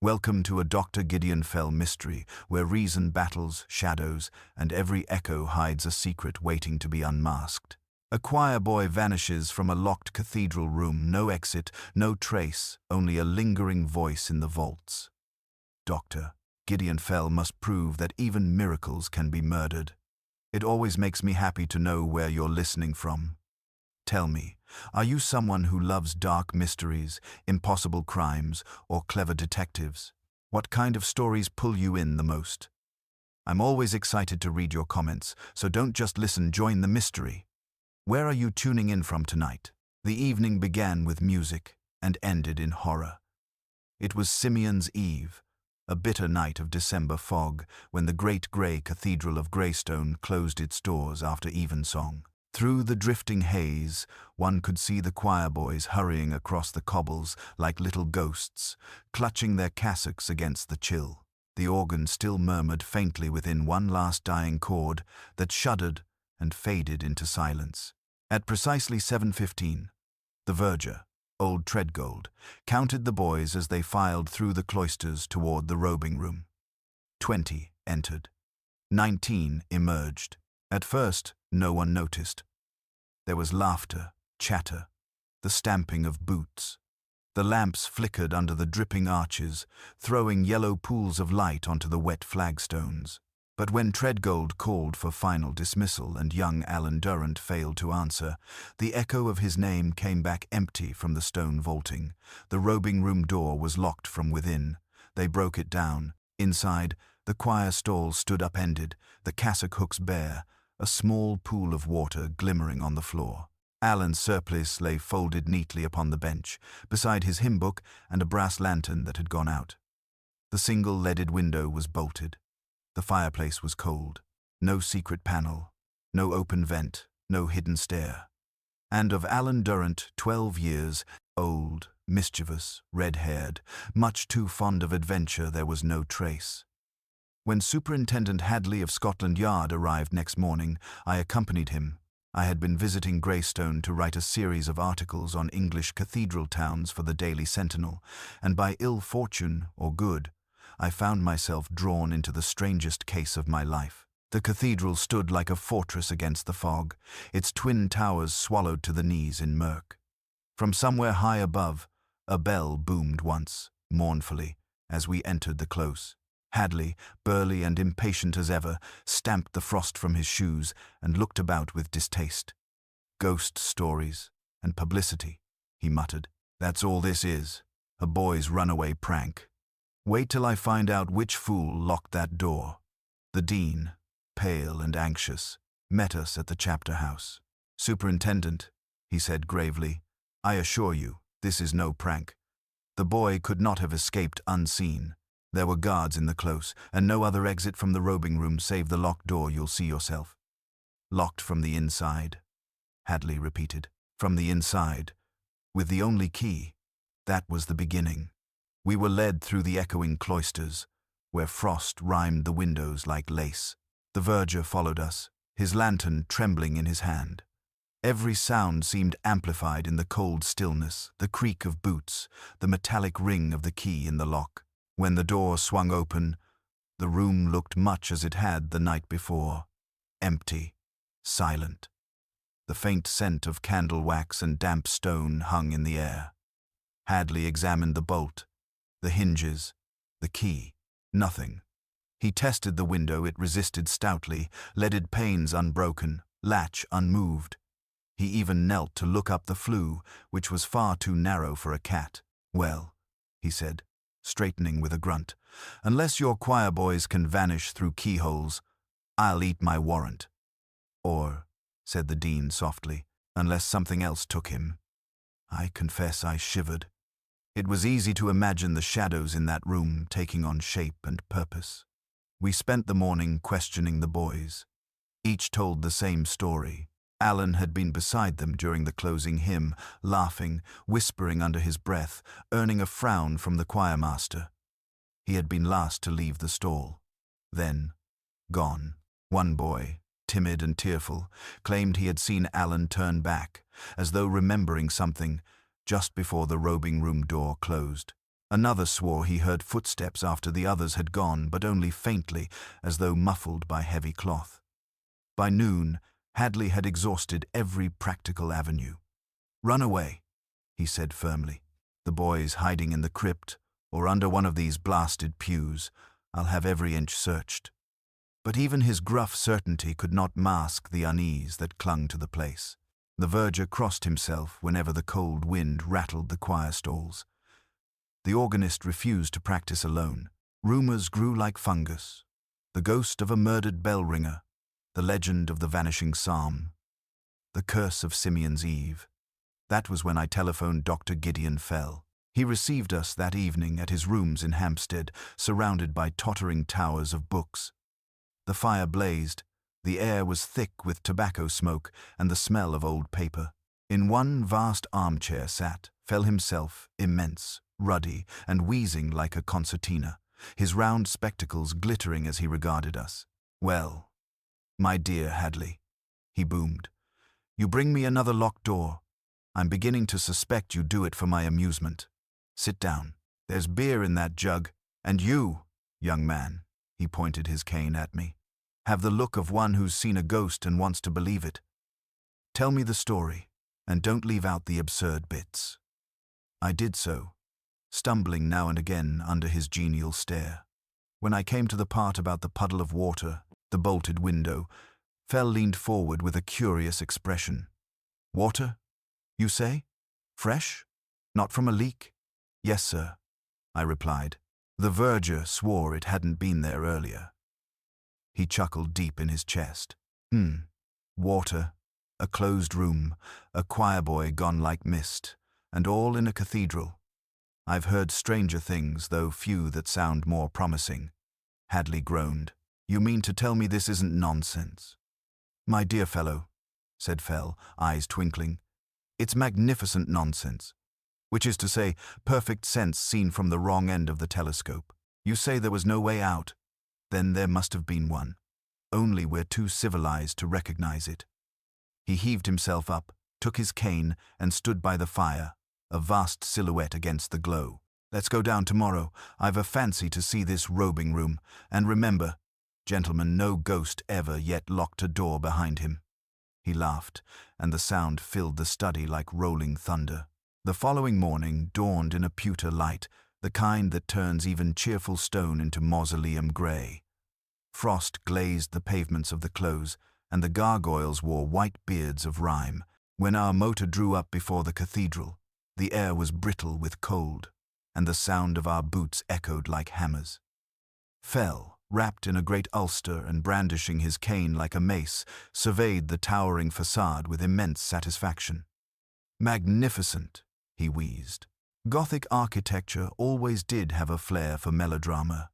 Welcome to a Dr. Gideon Fell mystery, where reason battles shadows and every echo hides a secret waiting to be unmasked. A choir boy vanishes from a locked cathedral room, no exit, no trace, only a lingering voice in the vaults. Dr. Gideon Fell must prove that even miracles can be murdered. It always makes me happy to know where you're listening from. Tell me, are you someone who loves dark mysteries, impossible crimes, or clever detectives? What kind of stories pull you in the most? I'm always excited to read your comments, so don't just listen, join the mystery. Where are you tuning in from tonight? The evening began with music and ended in horror. It was Simeon's Eve, a bitter night of December fog, when the great grey cathedral of Greystone closed its doors after evensong. Through the drifting haze, one could see the choir boys hurrying across the cobbles like little ghosts, clutching their cassocks against the chill. The organ still murmured faintly within one last dying chord that shuddered and faded into silence. At precisely 7:15, the verger, old Treadgold, counted the boys as they filed through the cloisters toward the robing room. 20 entered. 19 emerged. At first, no one noticed. There was laughter, chatter, the stamping of boots. The lamps flickered under the dripping arches, throwing yellow pools of light onto the wet flagstones. But when Treadgold called for final dismissal and young Alan Durrant failed to answer, the echo of his name came back empty from the stone vaulting. The robing room door was locked from within. They broke it down. Inside, the choir stall stood upended, the cassock hooks bare, a small pool of water glimmering on the floor. Alan's surplice lay folded neatly upon the bench, beside his hymn book and a brass lantern that had gone out. The single leaded window was bolted. The fireplace was cold. No secret panel, no open vent, no hidden stair. And of Alan Durrant, 12 years, old, mischievous, red-haired, much too fond of adventure, there was no trace. When Superintendent Hadley of Scotland Yard arrived next morning, I accompanied him. I had been visiting Greystone to write a series of articles on English cathedral towns for the Daily Sentinel, and by ill fortune or good, I found myself drawn into the strangest case of my life. The cathedral stood like a fortress against the fog, its twin towers swallowed to the knees in murk. From somewhere high above, a bell boomed once, mournfully, as we entered the close. Hadley, burly and impatient as ever, stamped the frost from his shoes and looked about with distaste. "Ghost stories and publicity," he muttered. "That's all this is, a boy's runaway prank. Wait till I find out which fool locked that door." The dean, pale and anxious, met us at the chapter house. "Superintendent," he said gravely, "I assure you, this is no prank. The boy could not have escaped unseen. There were guards in the close, and no other exit from the robing room save the locked door you'll see yourself." "Locked from the inside," Hadley repeated. "From the inside, with the only key. That was the beginning. We were led through the echoing cloisters, where frost rhymed the windows like lace. The verger followed us, his lantern trembling in his hand. Every sound seemed amplified in the cold stillness, the creak of boots, the metallic ring of the key in the lock. When the door swung open, the room looked much as it had the night before, empty, silent. The faint scent of candle wax and damp stone hung in the air. Hadley examined the bolt, the hinges, the key. Nothing. He tested the window. It resisted stoutly, leaded panes unbroken, latch unmoved. He even knelt to look up the flue, which was far too narrow for a cat. "Well," he said, straightening with a grunt, "unless your choir boys can vanish through keyholes, I'll eat my warrant." "Or," said the dean softly, "unless something else took him." I confess I shivered. It was easy to imagine the shadows in that room taking on shape and purpose. We spent the morning questioning the boys. Each told the same story. Alan had been beside them during the closing hymn, laughing, whispering under his breath, earning a frown from the choirmaster. He had been last to leave the stall. Then, gone. One boy, timid and tearful, claimed he had seen Alan turn back, as though remembering something, just before the robing room door closed. Another swore he heard footsteps after the others had gone, but only faintly, as though muffled by heavy cloth. By noon, Hadley had exhausted every practical avenue. "Run away," he said firmly. "The boy's hiding in the crypt, or under one of these blasted pews. I'll have every inch searched." But even his gruff certainty could not mask the unease that clung to the place. The verger crossed himself whenever the cold wind rattled the choir stalls. The organist refused to practice alone. Rumors grew like fungus. The ghost of a murdered bell ringer, the legend of the vanishing psalm, the curse of Simeon's Eve. That was when I telephoned Dr. Gideon Fell. He received us that evening at his rooms in Hampstead, surrounded by tottering towers of books. The fire blazed. The air was thick with tobacco smoke and the smell of old paper. In one vast armchair sat Fell himself, immense, ruddy, and wheezing like a concertina, his round spectacles glittering as he regarded us. "Well, my dear Hadley," he boomed, "you bring me another locked door. I'm beginning to suspect you do it for my amusement. Sit down. There's beer in that jug, and you, young man," he pointed his cane at me, "have the look of one who's seen a ghost and wants to believe it. Tell me the story, and don't leave out the absurd bits." I did so, stumbling now and again under his genial stare. When I came to the part about the puddle of water, the bolted window, Fell leaned forward with a curious expression. "Water, you say? Fresh? Not from a leak?" "Yes, sir," I replied. The verger swore it hadn't been there earlier. He chuckled deep in his chest. Water, a closed room, a choirboy gone like mist, and all in a cathedral. I've heard stranger things, though few that sound more promising." Hadley groaned. "You mean to tell me this isn't nonsense?" "My dear fellow," said Fell, eyes twinkling, "it's magnificent nonsense. Which is to say, perfect sense seen from the wrong end of the telescope. You say there was no way out. Then there must have been one. Only we're too civilized to recognize it." He heaved himself up, took his cane, and stood by the fire, a vast silhouette against the glow. "Let's go down tomorrow. I've a fancy to see this robing room. And remember, gentlemen, no ghost ever yet locked a door behind him." He laughed, and the sound filled the study like rolling thunder. The following morning dawned in a pewter light, the kind that turns even cheerful stone into mausoleum grey. Frost glazed the pavements of the close, and the gargoyles wore white beards of rime. When our motor drew up before the cathedral, the air was brittle with cold, and the sound of our boots echoed like hammers. Fell, wrapped in a great ulster and brandishing his cane like a mace, surveyed the towering facade with immense satisfaction. "Magnificent," he wheezed. "Gothic architecture always did have a flair for melodrama.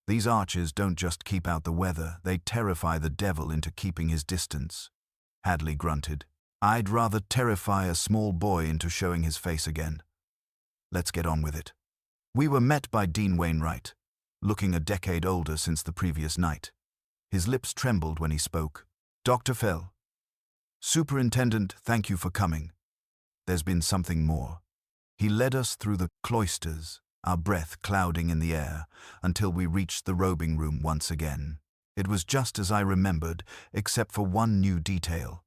These arches don't just keep out the weather, they terrify the devil into keeping his distance." Hadley grunted. "I'd rather terrify a small boy into showing his face again. Let's get on with it." We were met by Dean Wainwright, looking a decade older since the previous night. His lips trembled when he spoke. "Dr. Fell, Superintendent, thank you for coming. There's been something more." He led us through the cloisters, our breath clouding in the air, until we reached the robing room once again. It was just as I remembered, except for one new detail.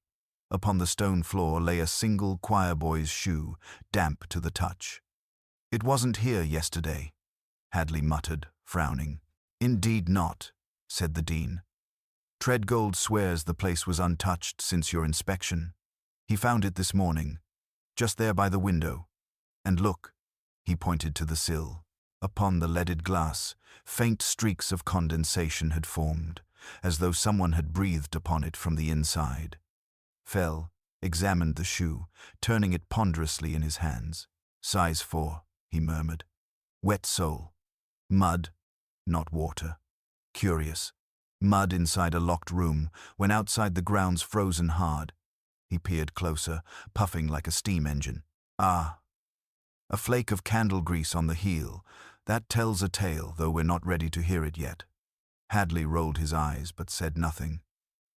Upon the stone floor lay a single choirboy's shoe, damp to the touch. "It wasn't here yesterday," Hadley muttered, frowning. "Indeed not," said the dean. "Treadgold swears the place was untouched since your inspection. He found it this morning, just there by the window. And look," he pointed to the sill. Upon the leaded glass, faint streaks of condensation had formed, as though someone had breathed upon it from the inside. Fell examined the shoe, turning it ponderously in his hands. "Size 4, he murmured. "Wet sole. Mud, not water. Curious. Mud inside a locked room, when outside the ground's frozen hard." He peered closer, puffing like a steam engine. "Ah, a flake of candle grease on the heel. That tells a tale, though we're not ready to hear it yet." Hadley rolled his eyes, but said nothing.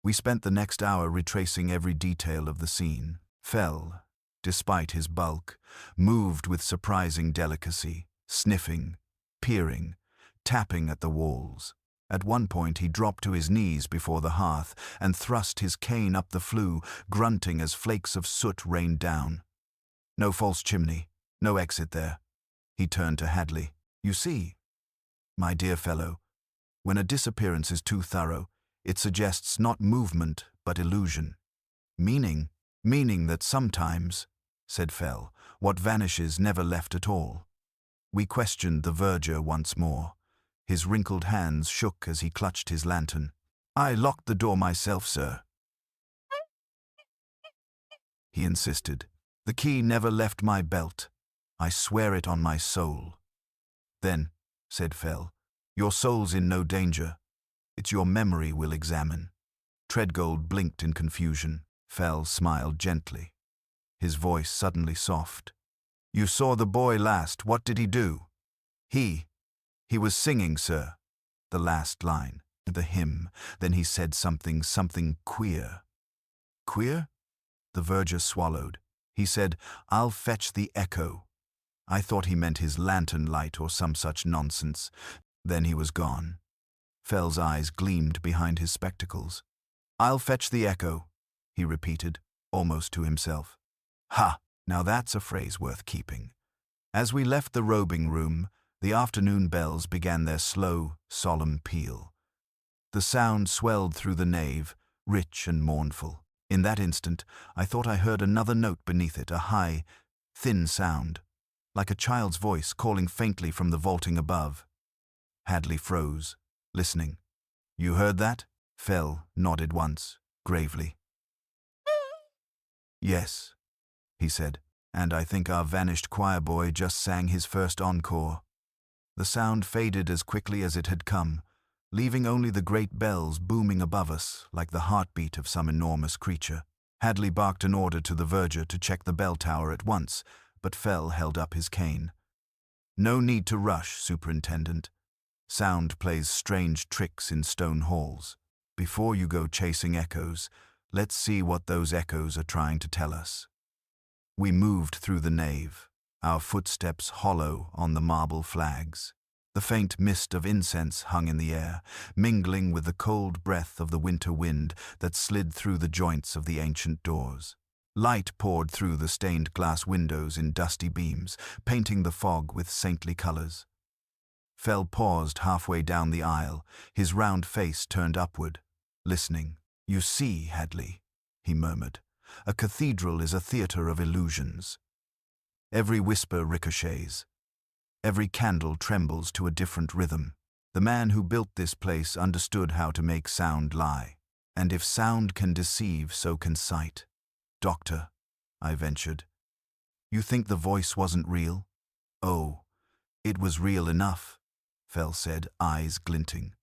We spent the next hour retracing every detail of the scene. Fell, despite his bulk, moved with surprising delicacy, sniffing, peering, tapping at the walls. At one point he dropped to his knees before the hearth and thrust his cane up the flue, grunting as flakes of soot rained down. "No false chimney, no exit there." He turned to Hadley. "You see, my dear fellow, when a disappearance is too thorough, it suggests not movement but illusion. Meaning that sometimes," said Fell, "what vanishes never left at all." We questioned the verger once more. His wrinkled hands shook as he clutched his lantern. "I locked the door myself, sir," he insisted. "The key never left my belt. I swear it on my soul." "Then," said Fell, "your soul's in no danger. It's your memory we'll examine." Treadgold blinked in confusion. Fell smiled gently, his voice suddenly soft. "You saw the boy last. What did he do?" He was singing, sir." The last line, the hymn. Then he said something queer. "Queer?" The verger swallowed. He said, "I'll fetch the echo." I thought he meant his lantern light or some such nonsense. Then he was gone. Fell's eyes gleamed behind his spectacles. "I'll fetch the echo," he repeated, almost to himself. "Ha! Now that's a phrase worth keeping." As we left the robing room, the afternoon bells began their slow, solemn peal. The sound swelled through the nave, rich and mournful. In that instant, I thought I heard another note beneath it, a high, thin sound, like a child's voice calling faintly from the vaulting above. Hadley froze, listening. "You heard that?" Fell nodded once, gravely. "Yes," he said, "and I think our vanished choirboy just sang his first encore." The sound faded as quickly as it had come, leaving only the great bells booming above us like the heartbeat of some enormous creature. Hadley barked an order to the verger to check the bell tower at once, but Fell held up his cane. "No need to rush, Superintendent. Sound plays strange tricks in stone halls. Before you go chasing echoes, let's see what those echoes are trying to tell us." We moved through the nave, our footsteps hollow on the marble flags. The faint mist of incense hung in the air, mingling with the cold breath of the winter wind that slid through the joints of the ancient doors. Light poured through the stained glass windows in dusty beams, painting the fog with saintly colors. Fell paused halfway down the aisle, his round face turned upward, listening. "You see, Hadley," he murmured, "a cathedral is a theater of illusions. Every whisper ricochets. Every candle trembles to a different rhythm. The man who built this place understood how to make sound lie. And if sound can deceive, so can sight." "Doctor," I ventured, "you think the voice wasn't real?" "Oh, it was real enough," Fell said, eyes glinting.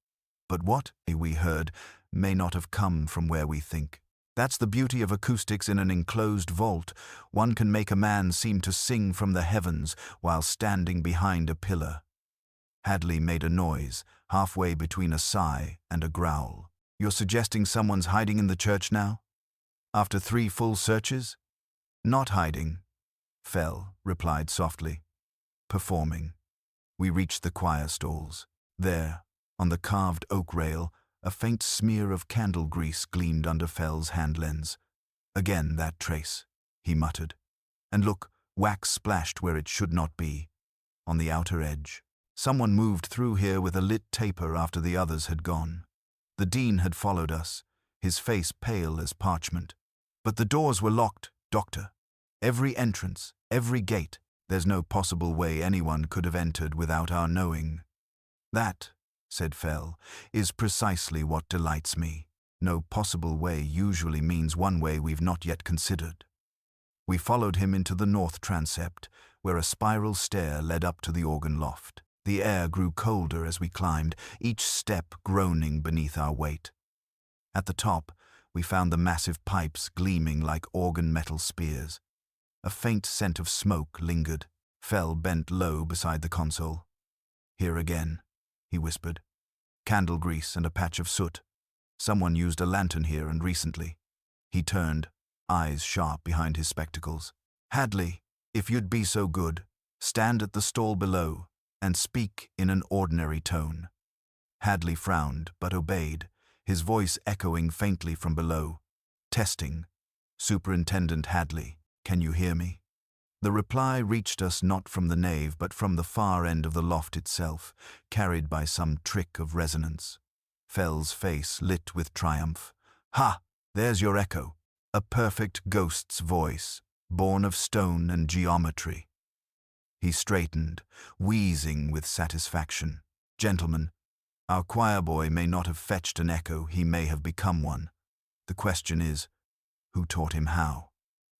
"But what we heard may not have come from where we think. That's the beauty of acoustics in an enclosed vault. One can make a man seem to sing from the heavens while standing behind a pillar." Hadley made a noise, halfway between a sigh and a growl. "You're suggesting someone's hiding in the church now? After 3 full searches?" "Not hiding," Fell replied softly. "Performing." We reached the choir stalls. There, on the carved oak rail, a faint smear of candle grease gleamed under Fell's hand lens. "Again that trace," he muttered. "And look, wax splashed where it should not be, on the outer edge. Someone moved through here with a lit taper after the others had gone." The dean had followed us, his face pale as parchment. "But the doors were locked, Doctor. Every entrance, every gate. There's no possible way anyone could have entered without our knowing." "That," said Fell, "is precisely what delights me. No possible way usually means one way we've not yet considered." We followed him into the north transept, where a spiral stair led up to the organ loft. The air grew colder as we climbed, each step groaning beneath our weight. At the top, we found the massive pipes gleaming like organ metal spears. A faint scent of smoke lingered. Fell bent low beside the console. "Here again," he whispered. "Candle grease and a patch of soot. Someone used a lantern here and recently." He turned, eyes sharp behind his spectacles. "Hadley, if you'd be so good, stand at the stall below. and speak in an ordinary tone." Hadley frowned, but obeyed, his voice echoing faintly from below. "Testing. Superintendent Hadley, can you hear me?" The reply reached us not from the nave, but from the far end of the loft itself, carried by some trick of resonance. Fell's face lit with triumph. "Ha! There's your echo. A perfect ghost's voice, born of stone and geometry." He straightened, wheezing with satisfaction. "Gentlemen, our choir boy may not have fetched an echo, he may have become one. The question is, who taught him how?"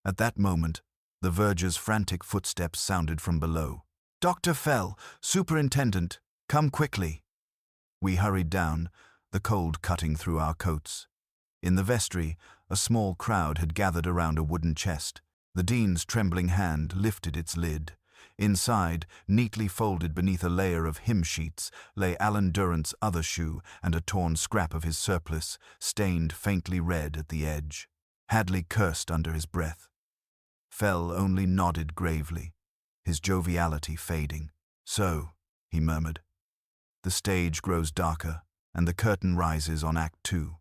At that moment, the verger's frantic footsteps sounded from below. "Dr. Fell, Superintendent, come quickly." We hurried down, the cold cutting through our coats. In the vestry, a small crowd had gathered around a wooden chest. The dean's trembling hand lifted its lid. Inside, neatly folded beneath a layer of hymn sheets, lay Alan Durrant's other shoe and a torn scrap of his surplice, stained faintly red at the edge. Hadley cursed under his breath. Fell only nodded gravely, his joviality fading. "So," he murmured. "The stage grows darker, and the curtain rises on Act 2.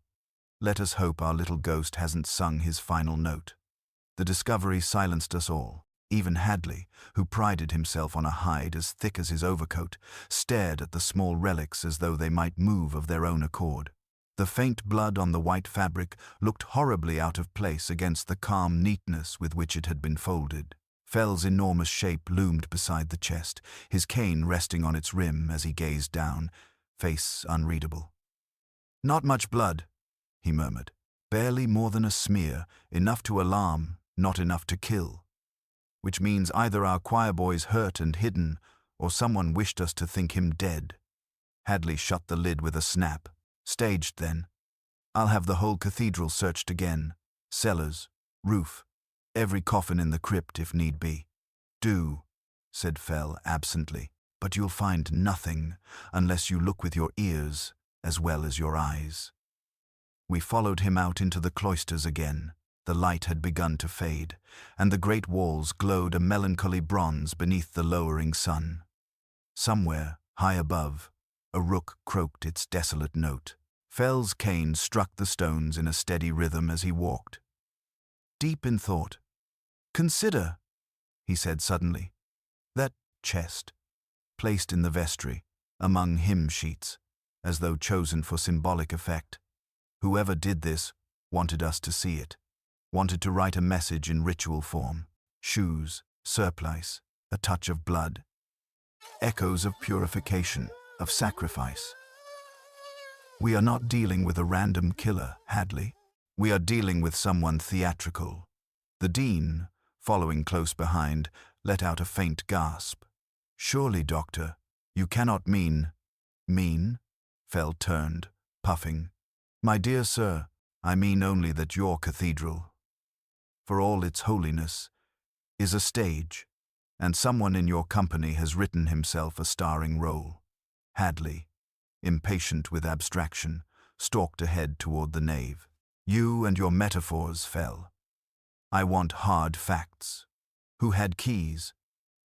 Let us hope our little ghost hasn't sung his final note." The discovery silenced us all. Even Hadley, who prided himself on a hide as thick as his overcoat, stared at the small relics as though they might move of their own accord. The faint blood on the white fabric looked horribly out of place against the calm neatness with which it had been folded. Fell's enormous shape loomed beside the chest, his cane resting on its rim as he gazed down, face unreadable. "Not much blood," he murmured. "Barely more than a smear, enough to alarm, not enough to kill. Which means either our choir boy's hurt and hidden, or someone wished us to think him dead." Hadley shut the lid with a snap. "Staged, then. I'll have the whole cathedral searched again. Cellars, roof, every coffin in the crypt if need be." "Do," said Fell absently, "but you'll find nothing unless you look with your ears as well as your eyes." We followed him out into the cloisters again. The light had begun to fade, and the great walls glowed a melancholy bronze beneath the lowering sun. Somewhere, high above, a rook croaked its desolate note. Fell's cane struck the stones in a steady rhythm as he walked. Deep in thought, "Consider," he said suddenly, "that chest, placed in the vestry, among hymn sheets, as though chosen for symbolic effect. Whoever did this wanted us to see it, wanted to write a message in ritual form. Shoes, surplice, a touch of blood. Echoes of purification, of sacrifice. We are not dealing with a random killer, Hadley. We are dealing with someone theatrical." The dean, following close behind, let out a faint gasp. "Surely, Doctor, you cannot mean—" "Mean?" Fell turned, puffing. "My dear sir, I mean only that your cathedral, for all its holiness, is a stage, and someone in your company has written himself a starring role." Hadley, impatient with abstraction, stalked ahead toward the nave. "You and your metaphors, Fell. I want hard facts. Who had keys?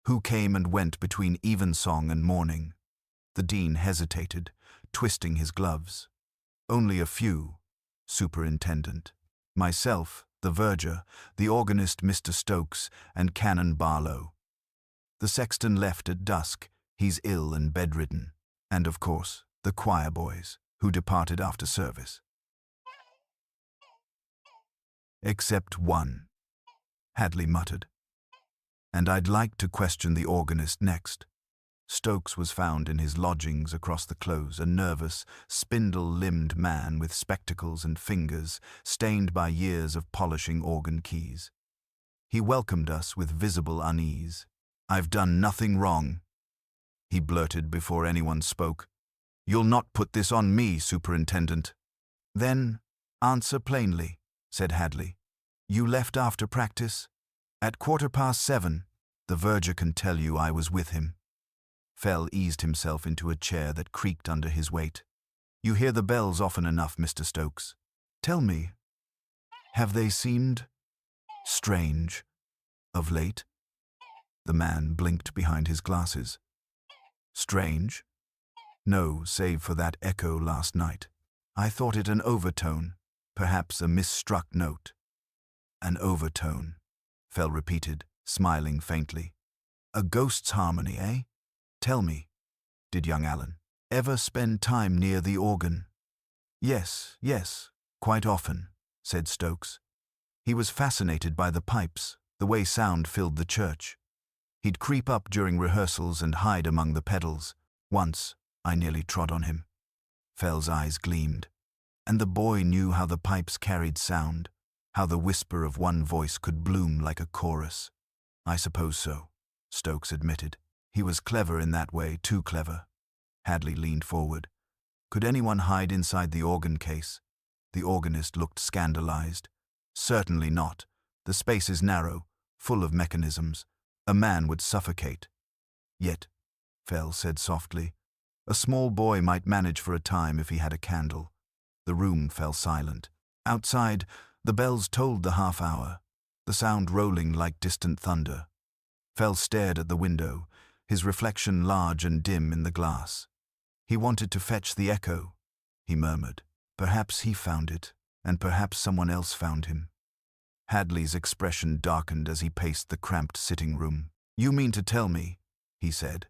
Who came and went between evensong and morning?" The dean hesitated, twisting his gloves. "Only a few, Superintendent. Myself, the verger, the organist Mr. Stokes, and Canon Barlow. The sexton left at dusk, he's ill and bedridden. And of course, the choir boys, who departed after service. Except one," Hadley muttered. "And I'd like to question the organist next." Stokes was found in his lodgings across the close, a nervous, spindle-limbed man with spectacles and fingers stained by years of polishing organ keys. He welcomed us with visible unease. "I've done nothing wrong," he blurted before anyone spoke. "You'll not put this on me, Superintendent." "Then answer plainly," said Hadley. "You left after practice?" "At 7:15. The verger can tell you I was with him." Fell eased himself into a chair that creaked under his weight. "You hear the bells often enough, Mr. Stokes. Tell me, have they seemed strange of late?" The man blinked behind his glasses. Strange? No, save for that echo last night. I thought it an overtone, perhaps a misstruck note. An overtone, Fell repeated, smiling faintly. A ghost's harmony, eh? Tell me, did young Allen ever spend time near the organ? Yes, quite often, said Stokes. He was fascinated by the pipes, the way sound filled the church. He'd creep up during rehearsals and hide among the pedals. Once, I nearly trod on him. Fell's eyes gleamed. And the boy knew how the pipes carried sound, how the whisper of one voice could bloom like a chorus. I suppose so, Stokes admitted. He was clever in that way, too clever. Hadley leaned forward. Could anyone hide inside the organ case? The organist looked scandalized. Certainly not. The space is narrow, full of mechanisms. A man would suffocate. Yet, Fell said softly, a small boy might manage for a time if he had a candle. The room fell silent. Outside, the bells tolled the half-hour, the sound rolling like distant thunder. Fell stared at the window, his reflection large and dim in the glass. He wanted to fetch the echo, he murmured. Perhaps he found it, and perhaps someone else found him. Hadley's expression darkened as he paced the cramped sitting room. You mean to tell me, he said,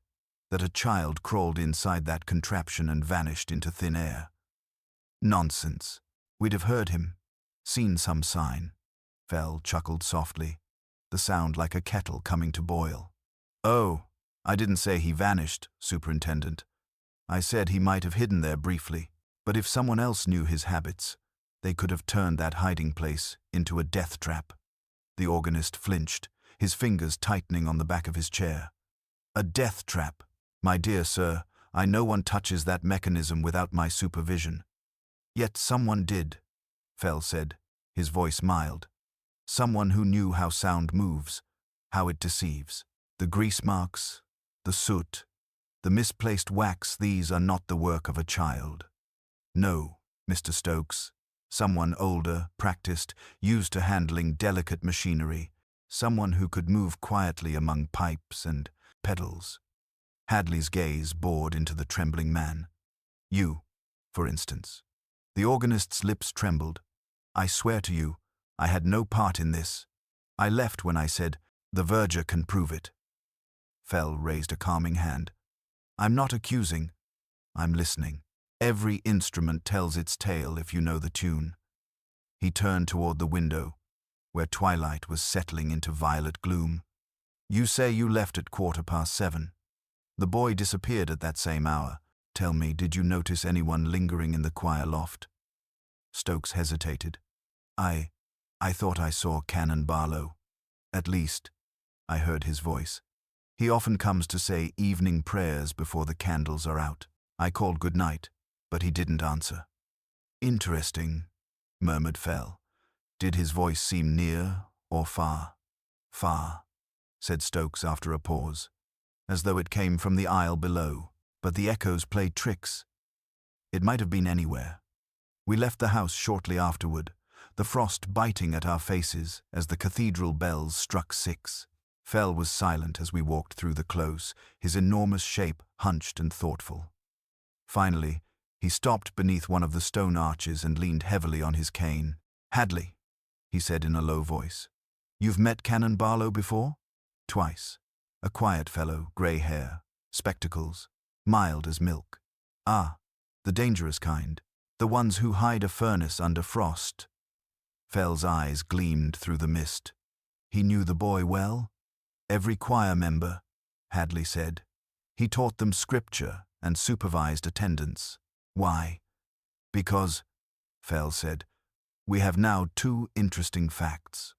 that a child crawled inside that contraption and vanished into thin air? Nonsense. We'd have heard him, seen some sign. Fell chuckled softly, the sound like a kettle coming to boil. Oh, I didn't say he vanished, Superintendent. I said he might have hidden there briefly, but if someone else knew his habits, they could have turned that hiding place into a death trap. The organist flinched, his fingers tightening on the back of his chair. A death trap? My dear sir, I know one touches that mechanism without my supervision. Yet someone did, Fell said, his voice mild. Someone who knew how sound moves, how it deceives. The grease marks, the soot, the misplaced wax, these are not the work of a child. No, Mr. Stokes. Someone older, practiced, used to handling delicate machinery, someone who could move quietly among pipes and pedals. Hadley's gaze bored into the trembling man. You, for instance. The organist's lips trembled. I swear to you, I had no part in this. I left when I said, the verger can prove it. Fell raised a calming hand. I'm not accusing. I'm listening. Every instrument tells its tale if you know the tune. He turned toward the window, where twilight was settling into violet gloom. You say you left at 7:15. The boy disappeared at that same hour. Tell me, did you notice anyone lingering in the choir loft? Stokes hesitated. I thought I saw Canon Barlow. At least, I heard his voice. He often comes to say evening prayers before the candles are out. I called good night, but he didn't answer. Interesting, murmured Fell. Did his voice seem near or far? Far, said Stokes after a pause, as though it came from the aisle below, but the echoes played tricks. It might have been anywhere. We left the house shortly afterward, the frost biting at our faces as the cathedral bells struck 6. Fell was silent as we walked through the close, his enormous shape hunched and thoughtful. Finally, he stopped beneath one of the stone arches and leaned heavily on his cane. Hadley, he said in a low voice. You've met Canon Barlow before? Twice. A quiet fellow, grey hair, spectacles, mild as milk. Ah, the dangerous kind, the ones who hide a furnace under frost. Fell's eyes gleamed through the mist. He knew the boy well? Every choir member, Hadley said. He taught them scripture and supervised attendance. Why? Because, Fell said, we have now 2 interesting facts.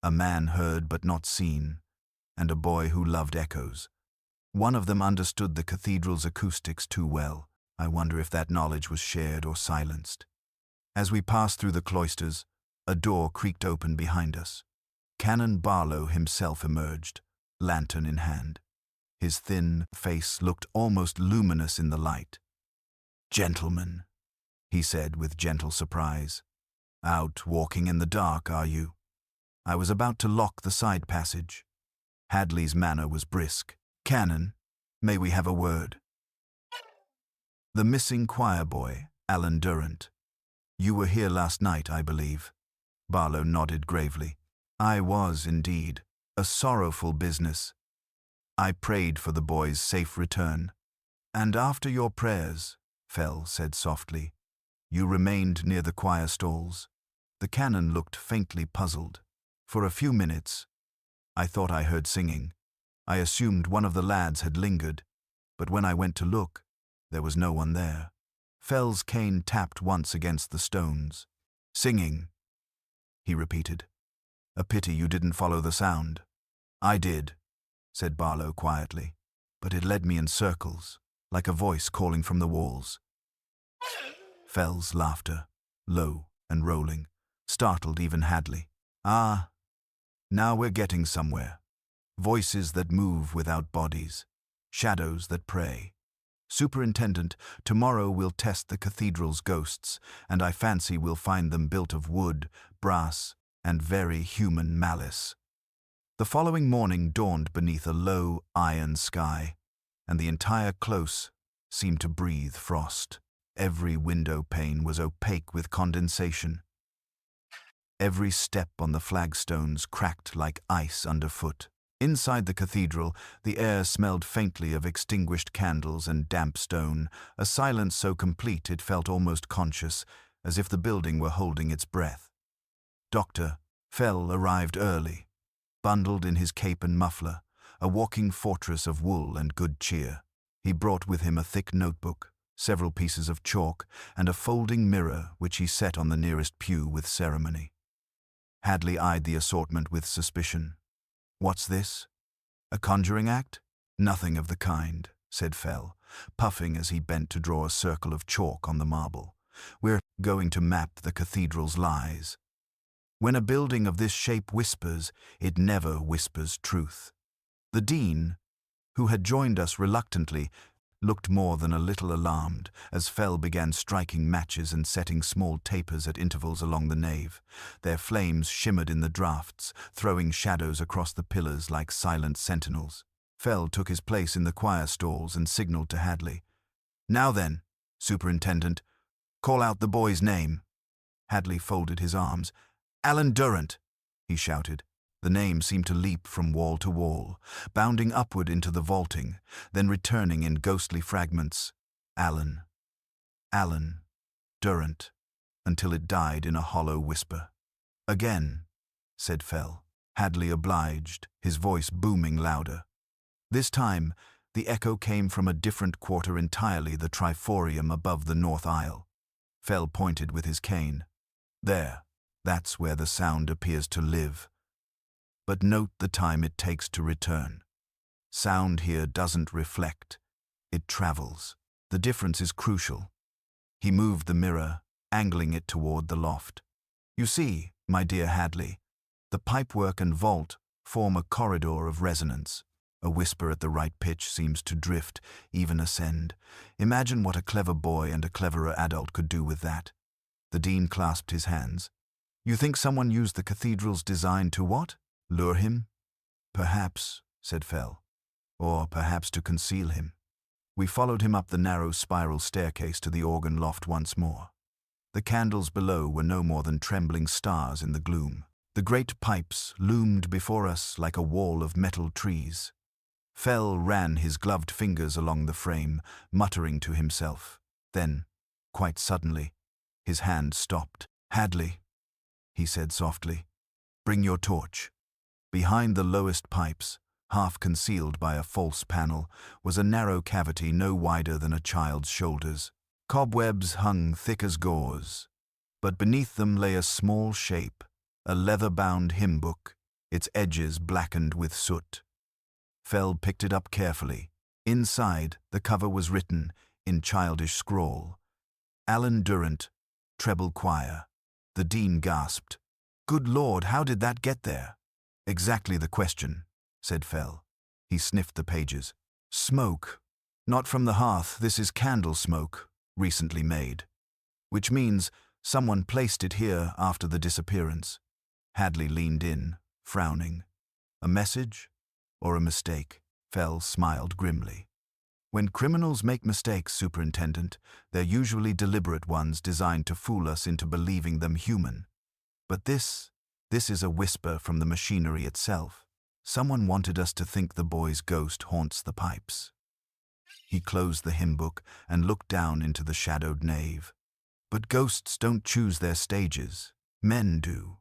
A man heard but not seen, and a boy who loved echoes. One of them understood the cathedral's acoustics too well. I wonder if that knowledge was shared or silenced. As we passed through the cloisters, a door creaked open behind us. Canon Barlow himself emerged, lantern in hand. His thin face looked almost luminous in the light. Gentlemen, he said with gentle surprise. Out walking in the dark, are you? I was about to lock the side passage. Hadley's manner was brisk. Canon, may we have a word? The missing choir boy, Alan Durant. You were here last night, I believe. Barlow nodded gravely. I was, indeed. A sorrowful business. I prayed for the boy's safe return. And after your prayers, Fell said softly, you remained near the choir stalls. The canon looked faintly puzzled. For a few minutes, I thought I heard singing. I assumed one of the lads had lingered, but when I went to look, there was no one there. Fell's cane tapped once against the stones. Singing, he repeated. A pity you didn't follow the sound. I did, said Barlow quietly, but it led me in circles, like a voice calling from the walls. Fell's laughter, low and rolling, startled even Hadley. Ah, now we're getting somewhere. Voices that move without bodies, shadows that pray. Superintendent, tomorrow we'll test the cathedral's ghosts, and I fancy we'll find them built of wood, brass, and very human malice. The following morning dawned beneath a low, iron sky, and the entire close seemed to breathe frost. Every window pane was opaque with condensation. Every step on the flagstones cracked like ice underfoot. Inside the cathedral, the air smelled faintly of extinguished candles and damp stone, a silence so complete it felt almost conscious, as if the building were holding its breath. Dr. Fell arrived early, bundled in his cape and muffler, a walking fortress of wool and good cheer. He brought with him a thick notebook, several pieces of chalk, and a folding mirror which he set on the nearest pew with ceremony. Hadley eyed the assortment with suspicion. What's this? A conjuring act? Nothing of the kind, said Fell, puffing as he bent to draw a circle of chalk on the marble. We're going to map the cathedral's lies. When a building of this shape whispers, it never whispers truth. The dean, who had joined us reluctantly, looked more than a little alarmed as Fell began striking matches and setting small tapers at intervals along the nave. Their flames shimmered in the draughts, throwing shadows across the pillars like silent sentinels. Fell took his place in the choir stalls and signaled to Hadley. Now then, Superintendent, call out the boy's name. Hadley folded his arms. Alan Durant, he shouted. The name seemed to leap from wall to wall, bounding upward into the vaulting, then returning in ghostly fragments. Alan, Alan, Durant, until it died in a hollow whisper. Again, said Fell. Hadley obliged, his voice booming louder. This time, the echo came from a different quarter entirely, the triforium above the north aisle. Fell pointed with his cane. There, that's where the sound appears to live. But note the time it takes to return. Sound here doesn't reflect, it travels. The difference is crucial. He moved the mirror, angling it toward the loft. You see, my dear Hadley, the pipework and vault form a corridor of resonance. A whisper at the right pitch seems to drift, even ascend. Imagine what a clever boy and a cleverer adult could do with that. The dean clasped his hands. You think someone used the cathedral's design to what? Lure him? Perhaps, said Fell. Or perhaps to conceal him. We followed him up the narrow spiral staircase to the organ loft once more. The candles below were no more than trembling stars in the gloom. The great pipes loomed before us like a wall of metal trees. Fell ran his gloved fingers along the frame, muttering to himself. Then, quite suddenly, his hand stopped. Hadley, he said softly, bring your torch. Behind the lowest pipes, half concealed by a false panel, was a narrow cavity no wider than a child's shoulders. Cobwebs hung thick as gauze, but beneath them lay a small shape, a leather-bound hymn book, its edges blackened with soot. Fell picked it up carefully. Inside, the cover was written, in childish scrawl, Alan Durant, Treble Choir. The dean gasped. Good Lord, how did that get there? Exactly the question, said Fell. He sniffed the pages. Smoke. Not from the hearth, this is candle smoke, recently made. Which means someone placed it here after the disappearance. Hadley leaned in, frowning. A message? Or a mistake? Fell smiled grimly. When criminals make mistakes, Superintendent, they're usually deliberate ones designed to fool us into believing them human. But this is a whisper from the machinery itself. Someone wanted us to think the boy's ghost haunts the pipes. He closed the hymn book and looked down into the shadowed nave. But ghosts don't choose their stages. Men do.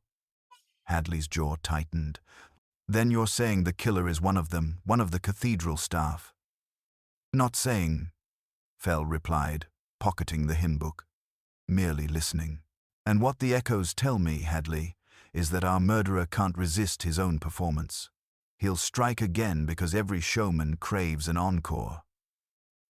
Hadley's jaw tightened. Then you're saying the killer is one of them, one of the cathedral staff? Not saying, Fell replied, pocketing the hymn book. Merely listening. And what the echoes tell me, Hadley, is that our murderer can't resist his own performance. He'll strike again because every showman craves an encore.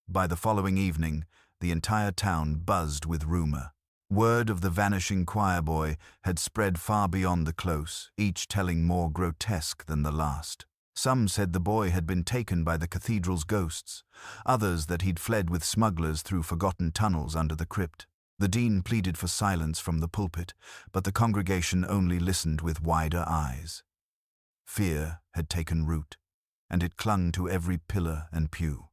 By the following evening, the entire town buzzed with rumor. Word of the vanishing choirboy had spread far beyond the close, each telling more grotesque than the last. Some said the boy had been taken by the cathedral's ghosts, others that he'd fled with smugglers through forgotten tunnels under the crypt. The dean pleaded for silence from the pulpit, but the congregation only listened with wider eyes. Fear had taken root, and it clung to every pillar and pew.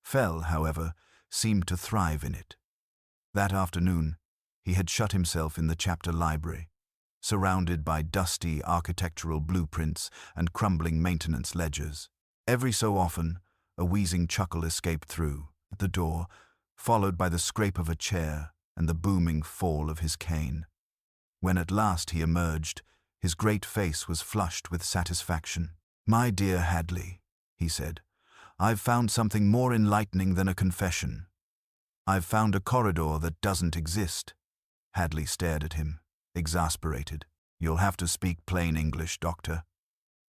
Fell, however, seemed to thrive in it. That afternoon, he had shut himself in the chapter library, surrounded by dusty architectural blueprints and crumbling maintenance ledgers. Every so often, a wheezing chuckle escaped through at the door, followed by the scrape of a chair and the booming fall of his cane. When at last he emerged, his great face was flushed with satisfaction. "My dear Hadley," he said, "I've found something more enlightening than a confession. I've found a corridor that doesn't exist." Hadley stared at him, exasperated. "You'll have to speak plain English, Doctor."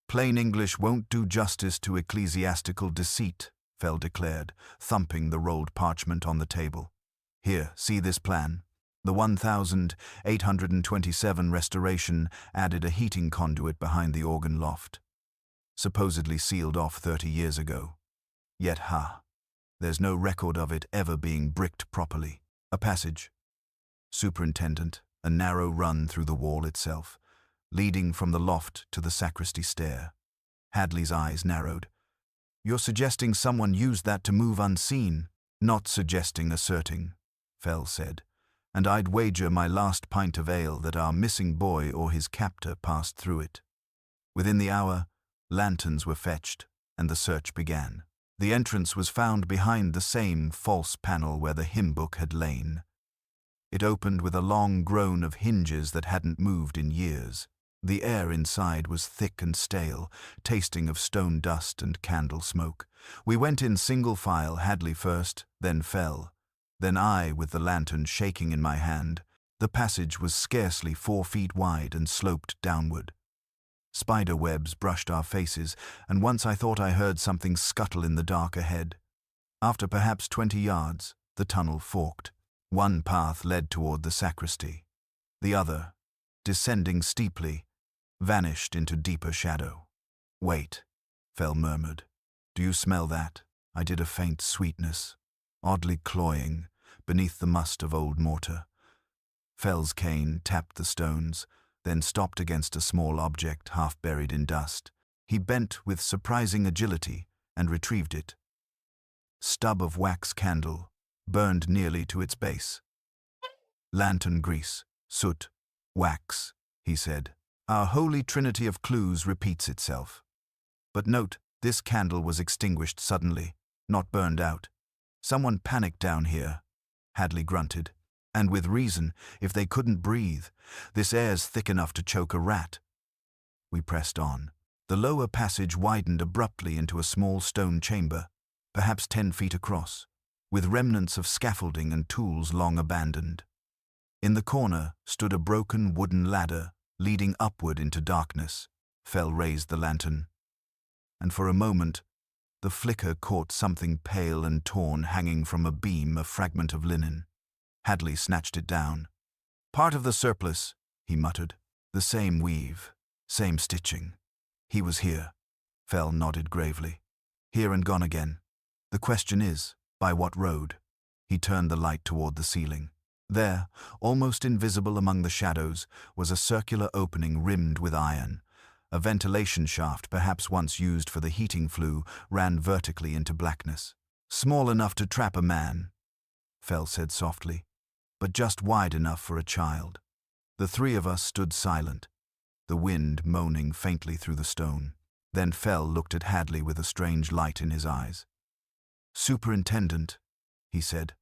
"Plain English won't do justice to ecclesiastical deceit," Fell declared, thumping the rolled parchment on the table. "Here, see this plan." The 1827 restoration added a heating conduit behind the organ loft, supposedly sealed off 30 years ago. Yet, there's no record of it ever being bricked properly. A passage. Superintendent, a narrow run through the wall itself, leading from the loft to the sacristy stair. Hadley's eyes narrowed. "You're suggesting someone used that to move unseen?" "Not suggesting, asserting," Fell said. "And I'd wager my last pint of ale that our missing boy or his captor passed through it." Within the hour, lanterns were fetched, and the search began. The entrance was found behind the same false panel where the hymn book had lain. It opened with a long groan of hinges that hadn't moved in years. The air inside was thick and stale, tasting of stone dust and candle smoke. We went in single file, Hadley first, then Fell, then I with the lantern shaking in my hand. The passage was scarcely 4 feet wide and sloped downward. Spider webs brushed our faces, and once I thought I heard something scuttle in the dark ahead. After perhaps 20 yards, the tunnel forked. One path led toward the sacristy. The other, descending steeply, vanished into deeper shadow. "Wait," Fell murmured. "Do you smell that?" I did. A faint sweetness, oddly cloying, beneath the must of old mortar. Fell's cane tapped the stones, then stopped against a small object half buried in dust. He bent with surprising agility and retrieved it. Stub of wax candle, burned nearly to its base. "Lantern grease, soot, wax," he said. "Our holy trinity of clues repeats itself. But note, this candle was extinguished suddenly, not burned out. Someone panicked down here," Hadley grunted. "And with reason, if they couldn't breathe. This air's thick enough to choke a rat." We pressed on. The lower passage widened abruptly into a small stone chamber, perhaps 10 feet across, with remnants of scaffolding and tools long abandoned. In the corner stood a broken wooden ladder leading upward into darkness. Fell raised the lantern, and for a moment the flicker caught something pale and torn hanging from a beam, a fragment of linen. Hadley snatched it down. "Part of the surplice," he muttered. "The same weave, same stitching. He was here." Fell nodded gravely. "Here and gone again. The question is, by what road?" He turned the light toward the ceiling. There, almost invisible among the shadows, was a circular opening rimmed with iron. A ventilation shaft, perhaps once used for the heating flue, ran vertically into blackness. Small enough to trap a man, Fell said softly, but just wide enough for a child. The three of us stood silent, the wind moaning faintly through the stone. Then Fell looked at Hadley with a strange light in his eyes. "Superintendent," he said,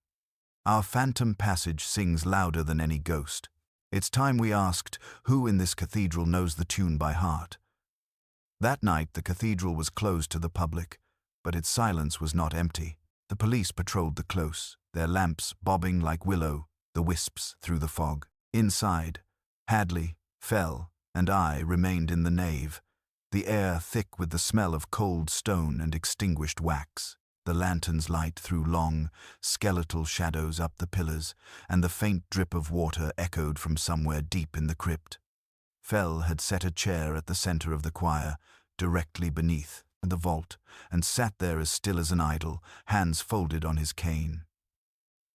"our phantom passage sings louder than any ghost. It's time we asked who in this cathedral knows the tune by heart." That night the cathedral was closed to the public, but its silence was not empty. The police patrolled the close, their lamps bobbing like will-o'-the-wisps through the fog. Inside, Hadley, Fell, and I remained in the nave, the air thick with the smell of cold stone and extinguished wax. The lantern's light threw long, skeletal shadows up the pillars, and the faint drip of water echoed from somewhere deep in the crypt. Fell had set a chair at the center of the choir, directly beneath the vault, and sat there as still as an idol, hands folded on his cane.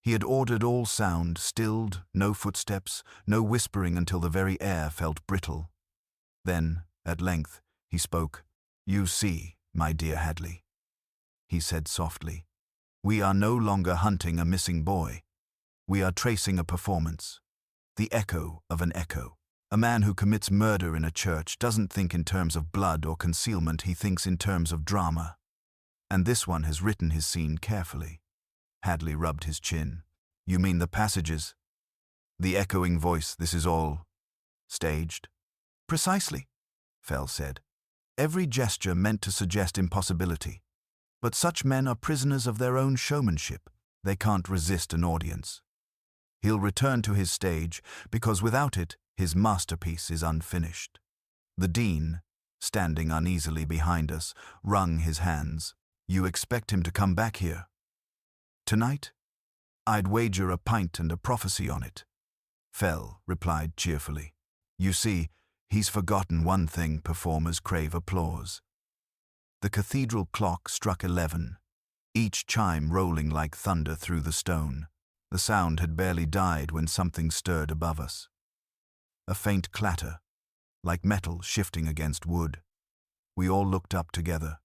He had ordered all sound stilled, no footsteps, no whispering until the very air felt brittle. Then, at length, he spoke. "You see, my dear Hadley," he said softly, "we are no longer hunting a missing boy. We are tracing a performance, the echo of an echo. A man who commits murder in a church doesn't think in terms of blood or concealment, he thinks in terms of drama. And this one has written his scene carefully." Hadley rubbed his chin. "You mean the passages? The echoing voice, this is all staged?" "Precisely," Fell said. "Every gesture meant to suggest impossibility. But such men are prisoners of their own showmanship. They can't resist an audience. He'll return to his stage because without it, his masterpiece is unfinished." The dean, standing uneasily behind us, wrung his hands. "You expect him to come back here? Tonight? I'd wager a pint and a prophecy on it," Fell replied cheerfully. "You see, he's forgotten one thing: performers crave applause." The cathedral clock struck 11, each chime rolling like thunder through the stone. The sound had barely died when something stirred above us. A faint clatter, like metal shifting against wood. We all looked up together.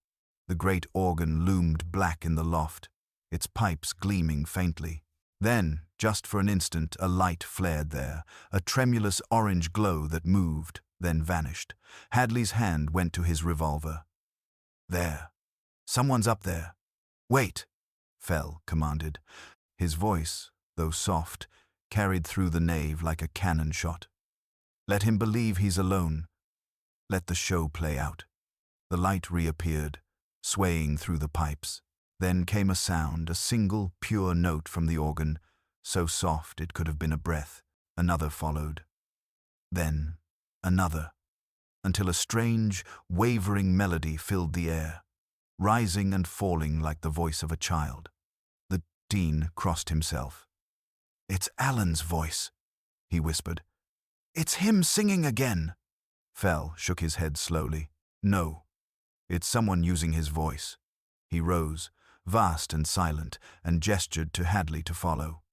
The great organ loomed black in the loft, its pipes gleaming faintly. Then, just for an instant, a light flared there, a tremulous orange glow that moved, then vanished. Hadley's hand went to his revolver. "There. Someone's up there. Wait," Fell commanded. His voice, though soft, carried through the nave like a cannon shot. "Let him believe he's alone. Let the show play out." The light reappeared, swaying through the pipes. Then came a sound, a single, pure note from the organ, so soft it could have been a breath. Another followed. Then another, until a strange, wavering melody filled the air, rising and falling like the voice of a child. The dean crossed himself. "It's Alan's voice," he whispered. "It's him singing again." Fell shook his head slowly. "No, it's someone using his voice." He rose, vast and silent, and gestured to Hadley to follow.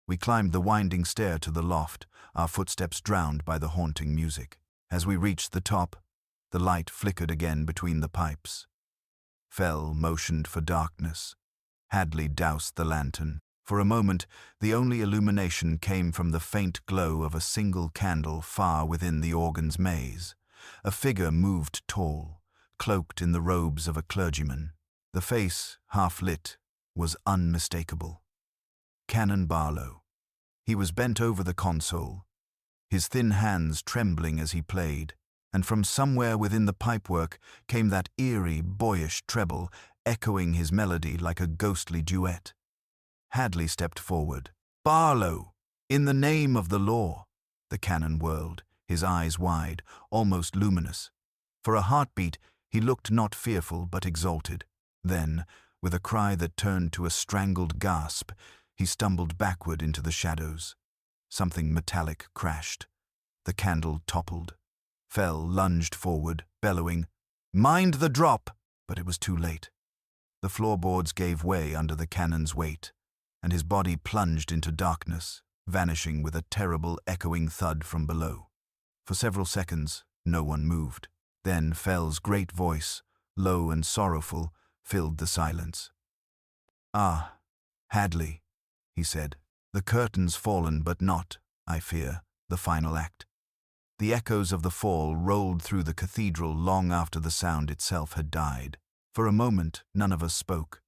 We climbed the winding stair to the loft, our footsteps drowned by the haunting music. As we reached the top, the light flickered again between the pipes. Fell motioned for darkness. Hadley doused the lantern. For a moment, the only illumination came from the faint glow of a single candle far within the organ's maze. A figure moved tall, cloaked in the robes of a clergyman. The face, half lit, was unmistakable. Canon Barlow. He was bent over the console, his thin hands trembling as he played, and from somewhere within the pipework came that eerie, boyish treble, echoing his melody like a ghostly duet. Hadley stepped forward. "Barlow, in the name of the law!" The canon whirled, his eyes wide, almost luminous. For a heartbeat, he looked not fearful but exalted. Then, with a cry that turned to a strangled gasp, he stumbled backward into the shadows. Something metallic crashed. The candle toppled. Fell lunged forward, bellowing, "Mind the drop!" But it was too late. The floorboards gave way under the canon's weight, and his body plunged into darkness, vanishing with a terrible echoing thud from below. For several seconds, no one moved. Then Fell's great voice, low and sorrowful, filled the silence. Ah, Hadley, he said. The curtain's fallen, but not, I fear, the final act. The echoes of the fall rolled through the cathedral long after the sound itself had died. For a moment, none of us spoke.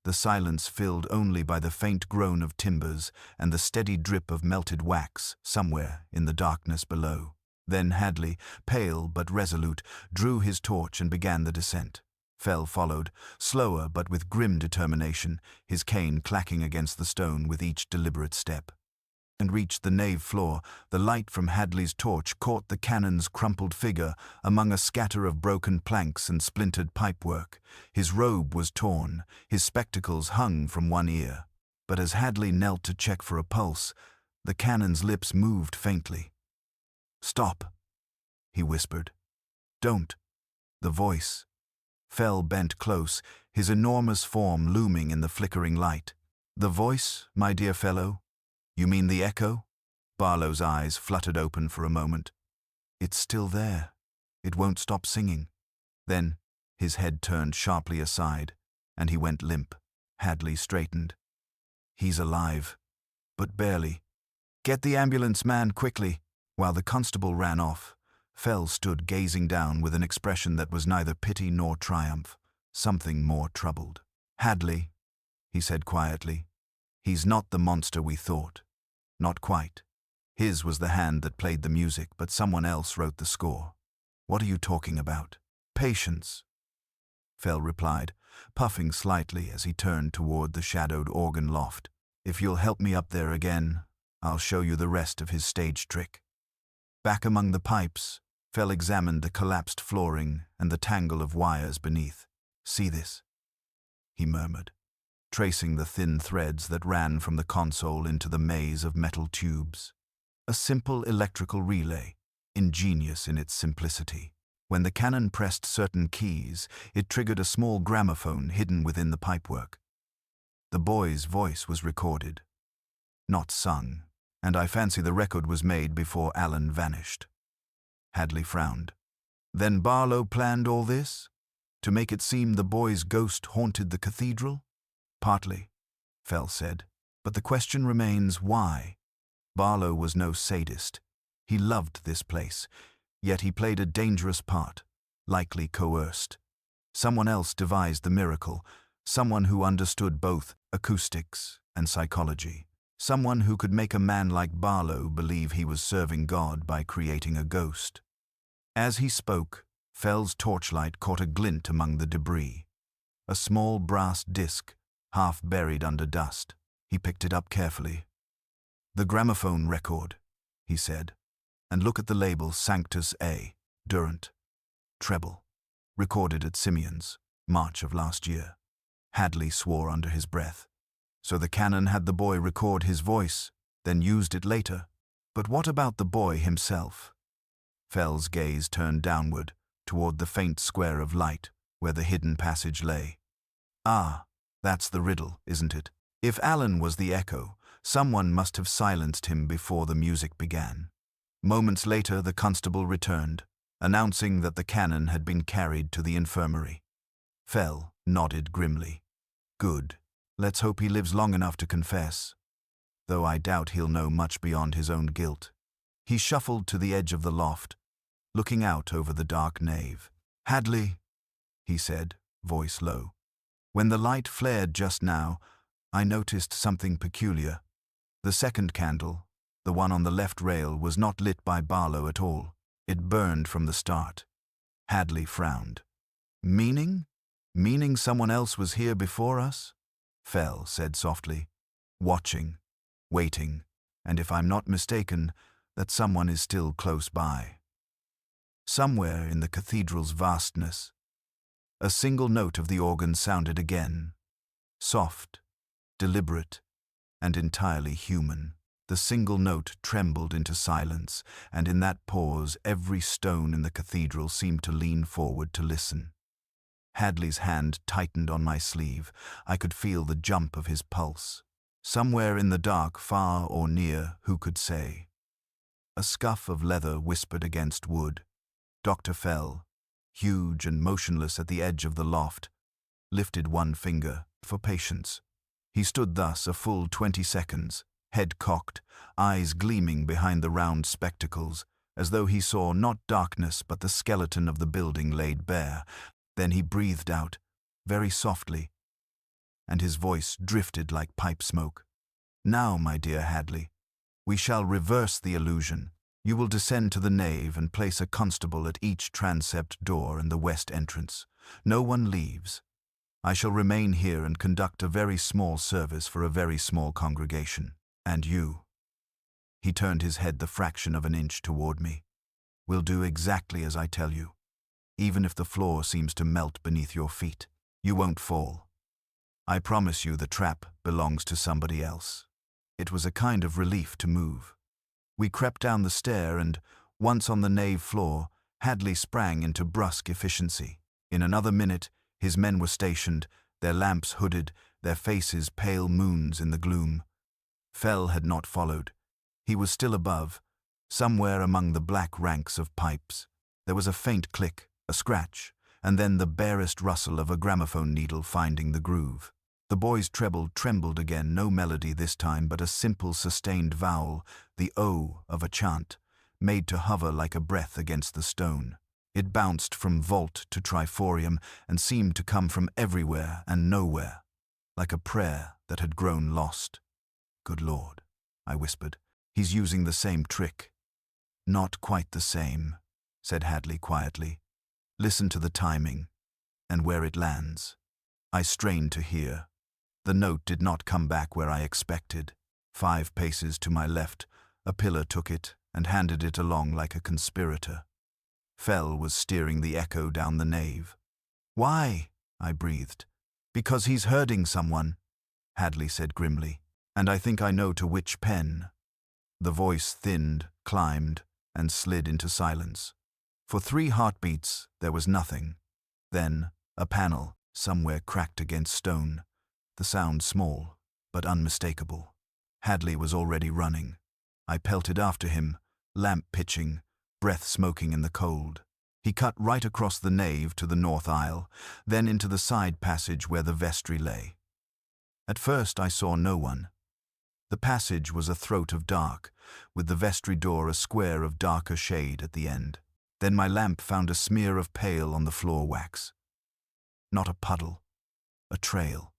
The silence filled only by the faint groan of timbers and the steady drip of melted wax somewhere in the darkness below. Then Hadley, pale but resolute, drew his torch and began the descent. Fell followed, slower but with grim determination, his cane clacking against the stone with each deliberate step. And reached the nave floor, the light from Hadley's torch caught the canon's crumpled figure among a scatter of broken planks and splintered pipework. His robe was torn, his spectacles hung from one ear. But as Hadley knelt to check for a pulse, the canon's lips moved faintly. "Stop," he whispered. "Don't." The voice. Fell bent close, his enormous form looming in the flickering light. "The voice, my dear fellow? You mean the echo?" Barlow's eyes fluttered open for a moment. "It's still there. It won't stop singing." Then his head turned sharply aside, and he went limp. Hadley straightened. "He's alive, but barely. Get the ambulance man quickly." While the constable ran off, Fell stood gazing down with an expression that was neither pity nor triumph, something more troubled. "Hadley," he said quietly, "he's not the monster we thought. Not quite. His was the hand that played the music, but someone else wrote the score." "What are you talking about?" "Patience," Fell replied, puffing slightly as he turned toward the shadowed organ loft. "If you'll help me up there again, I'll show you the rest of his stage trick." Back among the pipes, Fell examined the collapsed flooring and the tangle of wires beneath. "See this?" he murmured, tracing the thin threads that ran from the console into the maze of metal tubes. A simple electrical relay, ingenious in its simplicity. When the canon pressed certain keys, it triggered a small gramophone hidden within the pipework. The boy's voice was recorded, not sung, and I fancy the record was made before Alan vanished. Hadley frowned. "Then Barlow planned all this? To make it seem the boy's ghost haunted the cathedral?" "Partly," Fell said. "But the question remains, why? Barlow was no sadist. He loved this place, yet he played a dangerous part, likely coerced. Someone else devised the miracle, someone who understood both acoustics and psychology. Someone who could make a man like Barlow believe he was serving God by creating a ghost." As he spoke, Fell's torchlight caught a glint among the debris. A small brass disc, half buried under dust. He picked it up carefully. "The gramophone record," he said, "and look at the label Sanctus A. Durant. Treble. Recorded at Simeon's, March of last year." Hadley swore under his breath. So the canon had the boy record his voice, then used it later. But what about the boy himself? Fell's gaze turned downward, toward the faint square of light where the hidden passage lay. "Ah, that's the riddle, isn't it? If Alan was the echo, someone must have silenced him before the music began." Moments later, the constable returned, announcing that the canon had been carried to the infirmary. Fell nodded grimly. "Good. Let's hope he lives long enough to confess, though I doubt he'll know much beyond his own guilt." He shuffled to the edge of the loft, looking out over the dark nave. "Hadley," he said, voice low, "when the light flared just now, I noticed something peculiar. The second candle, the one on the left rail, was not lit by Barlow at all. It burned from the start." Hadley frowned. "Meaning? Meaning someone else was here before us?" Fell said softly. "Watching, waiting, and if I'm not mistaken, that someone is still close by. Somewhere in the cathedral's vastness." A single note of the organ sounded again. Soft, deliberate, and entirely human. The single note trembled into silence, and in that pause every stone in the cathedral seemed to lean forward to listen. Hadley's hand tightened on my sleeve. I could feel the jump of his pulse. Somewhere in the dark, far or near, who could say? A scuff of leather whispered against wood. Dr. Fell, huge and motionless at the edge of the loft, lifted one finger for patience. He stood thus a full 20 seconds, head cocked, eyes gleaming behind the round spectacles, as though he saw not darkness but the skeleton of the building laid bare. Then he breathed out, very softly, and his voice drifted like pipe smoke. "Now, my dear Hadley, we shall reverse the illusion. You will descend to the nave and place a constable at each transept door and the west entrance. No one leaves. I shall remain here and conduct a very small service for a very small congregation. And you," he turned his head the fraction of an inch toward me, "will do exactly as I tell you. Even if the floor seems to melt beneath your feet, you won't fall. I promise you the trap belongs to somebody else." It was a kind of relief to move. We crept down the stair and, once on the nave floor, Hadley sprang into brusque efficiency. In another minute, his men were stationed, their lamps hooded, their faces pale moons in the gloom. Fell had not followed. He was still above, somewhere among the black ranks of pipes. There was a faint click, a scratch, and then the barest rustle of a gramophone needle finding the groove. The boy's treble trembled again, no melody this time, but a simple sustained vowel, the O of a chant, made to hover like a breath against the stone. It bounced from vault to triforium and seemed to come from everywhere and nowhere, like a prayer that had grown lost. "Good Lord," I whispered, "he's using the same trick." "Not quite the same," said Hadley quietly. "Listen to the timing, and where it lands." I strained to hear. The note did not come back where I expected. 5 paces to my left, a pillar took it and handed it along like a conspirator. Fell was steering the echo down the nave. "Why?" I breathed. "Because he's herding someone," Hadley said grimly. "And I think I know to which pen." The voice thinned, climbed, and slid into silence. For 3 heartbeats, there was nothing. Then, a panel, somewhere cracked against stone. The sound small, but unmistakable. Hadley was already running. I pelted after him, lamp pitching, breath smoking in the cold. He cut right across the nave to the north aisle, then into the side passage where the vestry lay. At first I saw no one. The passage was a throat of dark, with the vestry door a square of darker shade at the end. Then my lamp found a smear of pale on the floor wax. Not a puddle, a trail,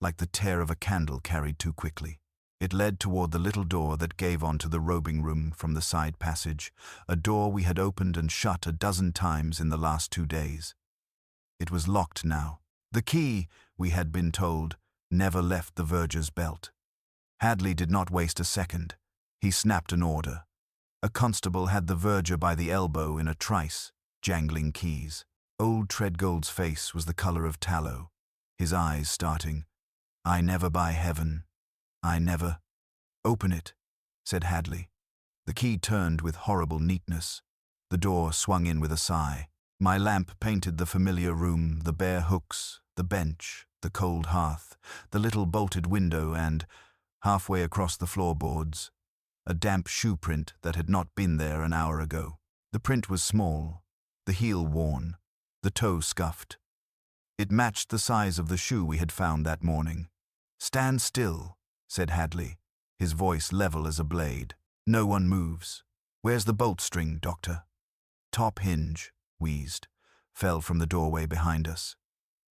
like the tear of a candle carried too quickly. It led toward the little door that gave onto the robing room from the side passage, a door we had opened and shut a dozen times in the last 2 days. It was locked now. The key, we had been told, never left the verger's belt. Hadley did not waste a second. He snapped an order. A constable had the verger by the elbow in a trice, jangling keys. Old Treadgold's face was the color of tallow, his eyes starting. "I never by heaven. I never—" "Open it," said Hadley. The key turned with horrible neatness. The door swung in with a sigh. My lamp painted the familiar room, the bare hooks, the bench, the cold hearth, the little bolted window and, halfway across the floorboards, a damp shoe print that had not been there an hour ago. The print was small, the heel worn, the toe scuffed. It matched the size of the shoe we had found that morning. "Stand still," said Hadley, his voice level as a blade. "No one moves. Where's the bolt string, Doctor?" "Top hinge," wheezed, fell from the doorway behind us.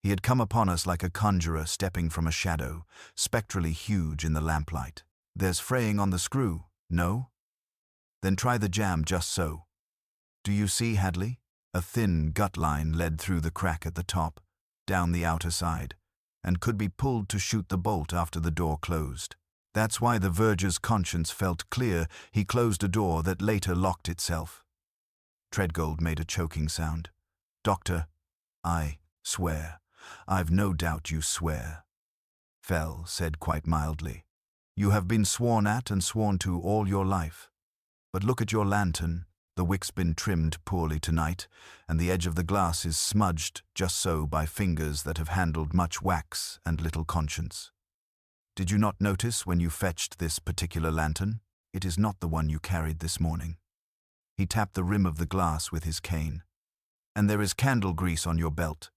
He had come upon us like a conjurer stepping from a shadow, spectrally huge in the lamplight. "There's fraying on the screw, no? Then try the jam just so. Do you see, Hadley?" A thin gut line led through the crack at the top, down the outer side, and could be pulled to shoot the bolt after the door closed. That's why the verger's conscience felt clear. He closed a door that later locked itself. Treadgold made a choking sound. "Doctor, I swear. I've no doubt you swear." Fell said quite mildly. "You have been sworn at and sworn to all your life. But look at your lantern. The wick's been trimmed poorly tonight, and the edge of the glass is smudged just so by fingers that have handled much wax and little conscience. Did you not notice when you fetched this particular lantern? It is not the one you carried this morning." He tapped the rim of the glass with his cane. "And there is candle grease on your belt."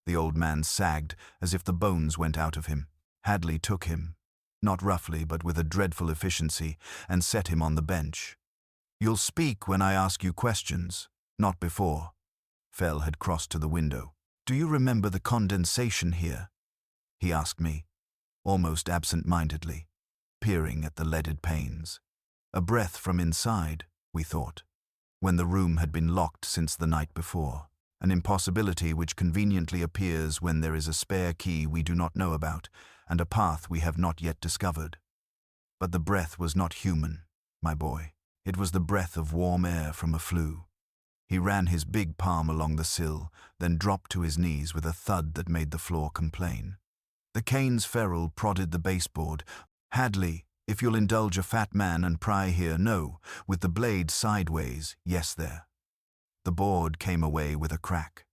The old man sagged as if the bones went out of him. Hadley took him, not roughly but with a dreadful efficiency, and set him on the bench. "You'll speak when I ask you questions, not before." Fell had crossed to the window. "Do you remember the condensation here?" he asked me, almost absent-mindedly, peering at the leaded panes. A breath from inside, we thought, when the room had been locked since the night before, an impossibility which conveniently appears when there is a spare key we do not know about and a path we have not yet discovered. But the breath was not human, my boy. It was the breath of warm air from a flue. He ran his big palm along the sill, then dropped to his knees with a thud that made the floor complain. The cane's ferrule prodded the baseboard. "Hadley, if you'll indulge a fat man and pry here, no, with the blade sideways, yes there." The board came away with a crack.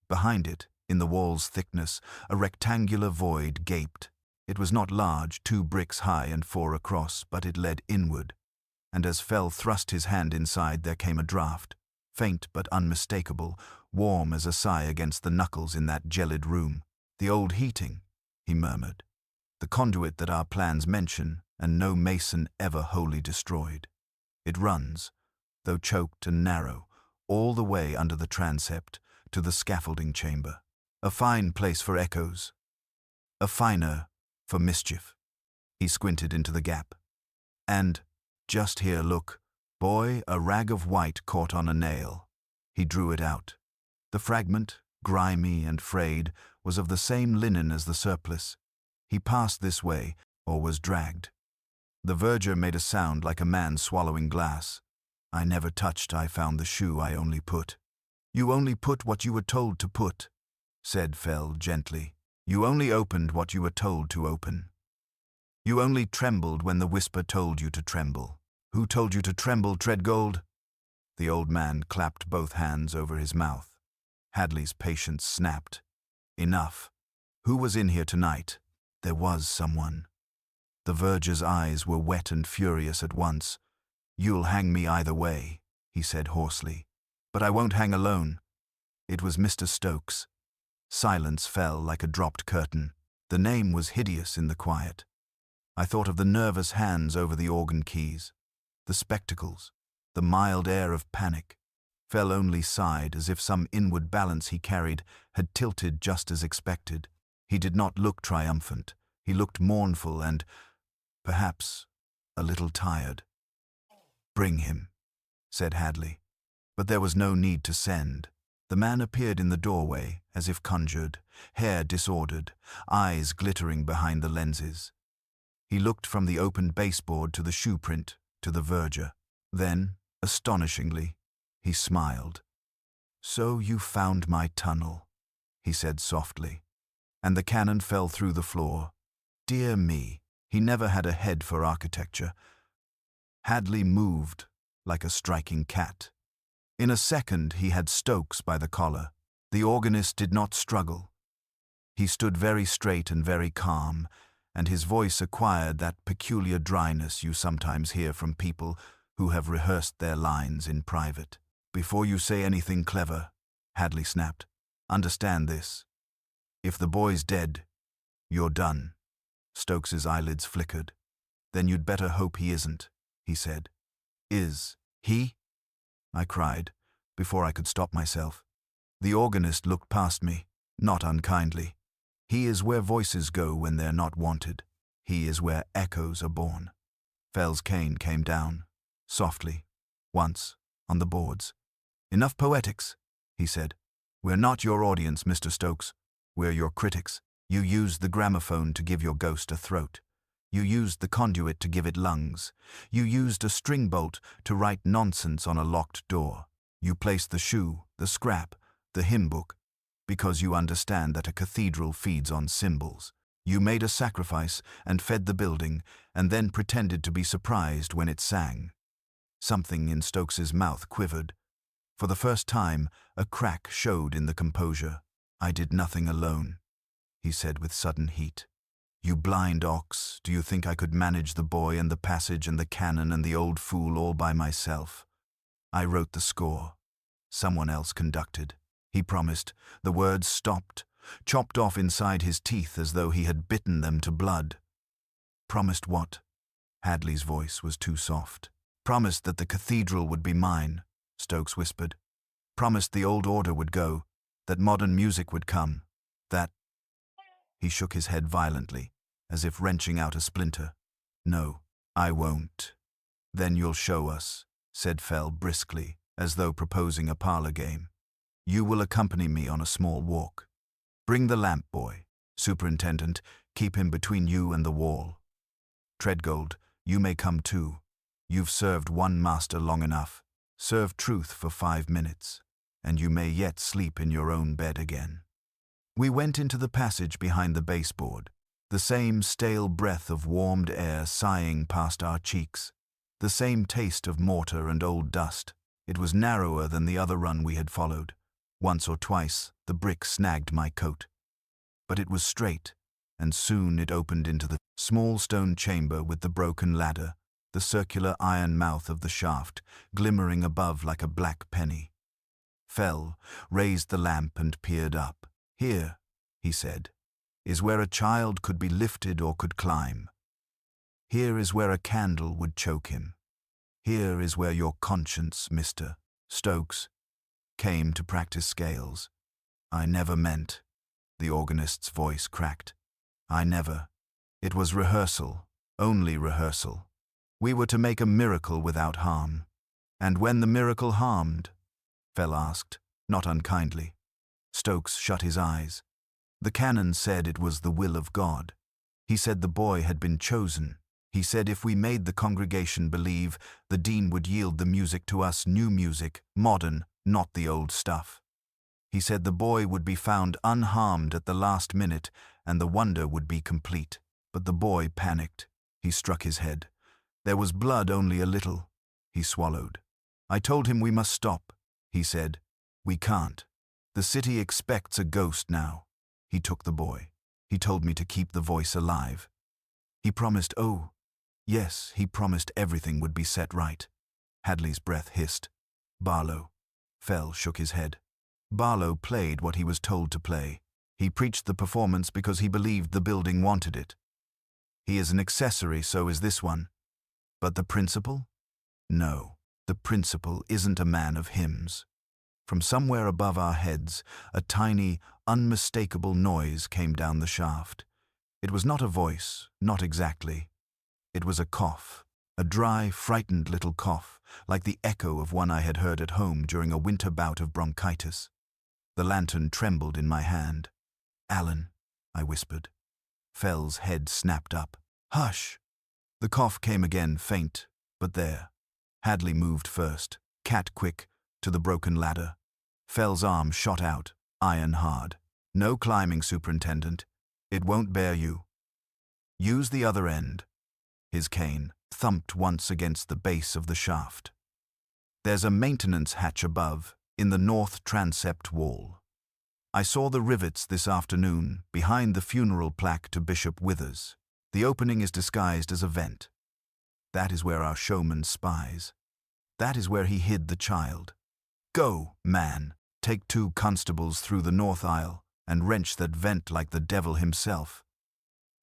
Behind it, in the wall's thickness, a rectangular void gaped. It was not large, 2 bricks high and 4 across, but it led inward. And as Fell thrust his hand inside, there came a draught, faint but unmistakable, warm as a sigh against the knuckles in that gelid room. "The old heating," he murmured. "The conduit that our plans mention, and no mason ever wholly destroyed. It runs, though choked and narrow, all the way under the transept to the scaffolding chamber. A fine place for echoes. A finer for mischief." He squinted into the gap. "And, just here, look, boy, a rag of white caught on a nail." He drew it out. The fragment, grimy and frayed, was of the same linen as the surplice. He passed this way, or was dragged. The verger made a sound like a man swallowing glass. "I never touched, I found the shoe, I only put." "You only put what you were told to put," said Fell gently. "You only opened what you were told to open. You only trembled when the whisper told you to tremble." "Who told you to tremble, Treadgold?" The old man clapped both hands over his mouth. Hadley's patience snapped. "Enough. Who was in here tonight?" "There was someone." The verger's eyes were wet and furious at once. "You'll hang me either way," he said hoarsely. "But I won't hang alone." It was Mr. Stokes. Silence fell like a dropped curtain. The name was hideous in the quiet. I thought of the nervous hands over the organ keys, the spectacles, the mild air of panic. Fell only sighed as if some inward balance he carried had tilted just as expected. He did not look triumphant. He looked mournful and, perhaps, a little tired. "Bring him," said Hadley. But there was no need to send. The man appeared in the doorway, as if conjured, hair disordered, eyes glittering behind the lenses. He looked from the opened baseboard to the shoe print, to the verger. Then, astonishingly, he smiled. "So you found my tunnel," he said softly. And the cannon fell through the floor. Dear me, he never had a head for architecture. Hadley moved like a striking cat. In a second he had Stokes by the collar. The organist did not struggle. He stood very straight and very calm, and his voice acquired that peculiar dryness you sometimes hear from people who have rehearsed their lines in private. "Before you say anything clever," Hadley snapped, "understand this. If the boy's dead, you're done." Stokes's eyelids flickered. "Then you'd better hope he isn't," he said. "Is he?" I cried, before I could stop myself. The organist looked past me, not unkindly. "He is where voices go when they're not wanted. He is where echoes are born." Fell's cane came down, softly, once, on the boards. "Enough poetics," he said. "We're not your audience, Mr. Stokes. We're your critics. You used the gramophone to give your ghost a throat. You used the conduit to give it lungs. You used a string bolt to write nonsense on a locked door. You placed the shoe, the scrap, the hymn book, because you understand that a cathedral feeds on symbols. You made a sacrifice and fed the building, and then pretended to be surprised when it sang." Something in Stokes's mouth quivered. For the first time, a crack showed in the composure. "I did nothing alone," he said with sudden heat. "You blind ox, do you think I could manage the boy and the passage and the canon and the old fool all by myself? I wrote the score. Someone else conducted." He promised. The words stopped, chopped off inside his teeth as though he had bitten them to blood. "Promised what?" Hadley's voice was too soft. "Promised that the cathedral would be mine," Stokes whispered. "Promised the old order would go, that modern music would come, that—" He shook his head violently, as if wrenching out a splinter. "No, I won't." "Then you'll show us," said Fell briskly, as though proposing a parlor game. "You will accompany me on a small walk. Bring the lamp, boy. Superintendent, keep him between you and the wall. Treadgold, you may come too. You've served one master long enough. Serve truth for 5 minutes, and you may yet sleep in your own bed again." We went into the passage behind the baseboard, the same stale breath of warmed air sighing past our cheeks, the same taste of mortar and old dust. It was narrower than the other run we had followed. Once or twice the brick snagged my coat. But it was straight, and soon it opened into the small stone chamber with the broken ladder, the circular iron mouth of the shaft glimmering above like a black penny. Fell raised the lamp and peered up. "Here," he said, "is where a child could be lifted or could climb. Here is where a candle would choke him. Here is where your conscience, Mr. Stokes, came to practice scales. I never meant," the organist's voice cracked. "I never. It was rehearsal, only rehearsal. We were to make a miracle without harm. And when the miracle harmed?" Fell asked, not unkindly. Stokes shut his eyes. "The canon said it was the will of God. He said the boy had been chosen. He said if we made the congregation believe, the dean would yield the music to us, new music, modern, not the old stuff. He said the boy would be found unharmed at the last minute, and the wonder would be complete. But the boy panicked." He struck his head. "There was blood only a little." He swallowed. "I told him we must stop." He said, "We can't. The city expects a ghost now." He took the boy. He told me to keep the voice alive. He promised, oh, yes, he promised everything would be set right. Hadley's breath hissed. "Barlow." Fell shook his head. "Barlow played what he was told to play. He preached the performance because he believed the building wanted it. He is an accessory, so is this one. But the principal? No, the principal isn't a man of hymns." From somewhere above our heads, a tiny, unmistakable noise came down the shaft. It was not a voice, not exactly. It was a cough, a dry, frightened little cough, like the echo of one I had heard at home during a winter bout of bronchitis. The lantern trembled in my hand. "Alan," I whispered. Fell's head snapped up. "Hush!" The cough came again, faint, but there. Hadley moved first, cat-quick, to the broken ladder. Fell's arm shot out, iron hard. "No climbing, Superintendent. It won't bear you. Use the other end." His cane thumped once against the base of the shaft. "There's a maintenance hatch above, in the north transept wall. I saw the rivets this afternoon, behind the funeral plaque to Bishop Withers. The opening is disguised as a vent. That is where our showman spies. That is where he hid the child. Go, man, take 2 constables through the north aisle, and wrench that vent like the devil himself."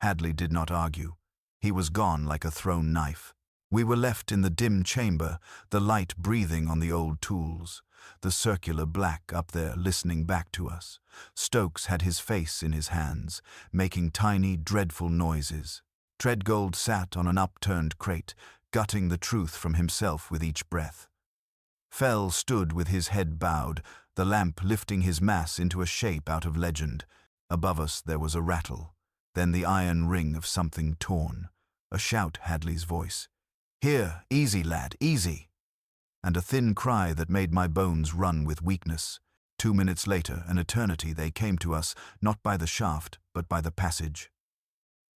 Hadley did not argue. He was gone like a thrown knife. We were left in the dim chamber, the light breathing on the old tools, the circular black up there listening back to us. Stokes had his face in his hands, making tiny, dreadful noises. Treadgold sat on an upturned crate, gutting the truth from himself with each breath. Fell stood with his head bowed, the lamp lifting his mass into a shape out of legend. Above us there was a rattle, then the iron ring of something torn. A shout, Hadley's voice. "Here, easy, lad, easy!" And a thin cry that made my bones run with weakness. 2 minutes later, an eternity, they came to us, not by the shaft, but by the passage.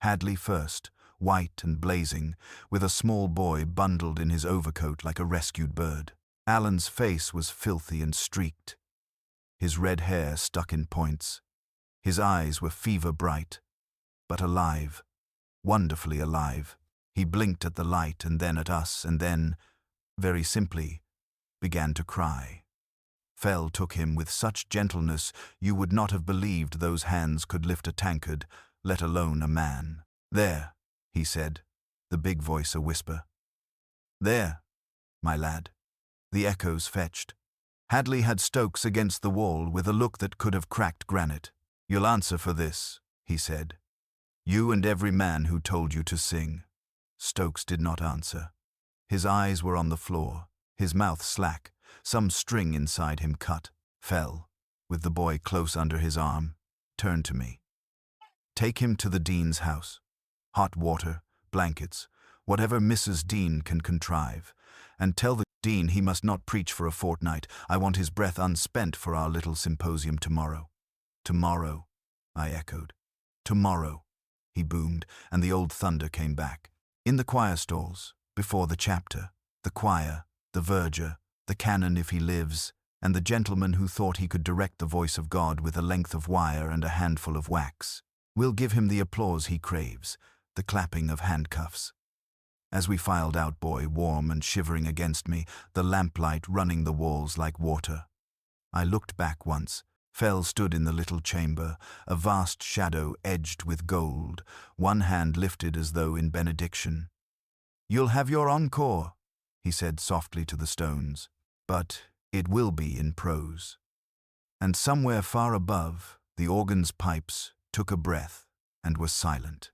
Hadley first, white and blazing, with a small boy bundled in his overcoat like a rescued bird. Alan's face was filthy and streaked. His red hair stuck in points. His eyes were fever-bright, but alive, wonderfully alive. He blinked at the light and then at us and then, very simply, began to cry. Fell took him with such gentleness you would not have believed those hands could lift a tankard, let alone a man. "There," he said, the big voice a whisper. "There, my lad." The echoes fetched. Hadley had Stokes against the wall with a look that could have cracked granite. "You'll answer for this," he said. "You and every man who told you to sing." Stokes did not answer. His eyes were on the floor, his mouth slack, some string inside him cut. Fell, with the boy close under his arm, turned to me. "Take him to the Dean's house. Hot water, blankets, whatever Mrs. Dean can contrive. And tell the Dean he must not preach for a fortnight. I want his breath unspent for our little symposium tomorrow." "Tomorrow," I echoed. "Tomorrow," he boomed, and the old thunder came back. In the choir stalls, before the chapter, the choir, the verger, the canon if he lives, and the gentleman who thought he could direct the voice of God with a length of wire and a handful of wax. We'll give him the applause he craves, the clapping of handcuffs. As we filed out, boy, warm and shivering against me, the lamplight running the walls like water. I looked back once. Fell stood in the little chamber, a vast shadow edged with gold, one hand lifted as though in benediction. "You'll have your encore," he said softly to the stones, "but it will be in prose." And somewhere far above, the organ's pipes took a breath and were silent.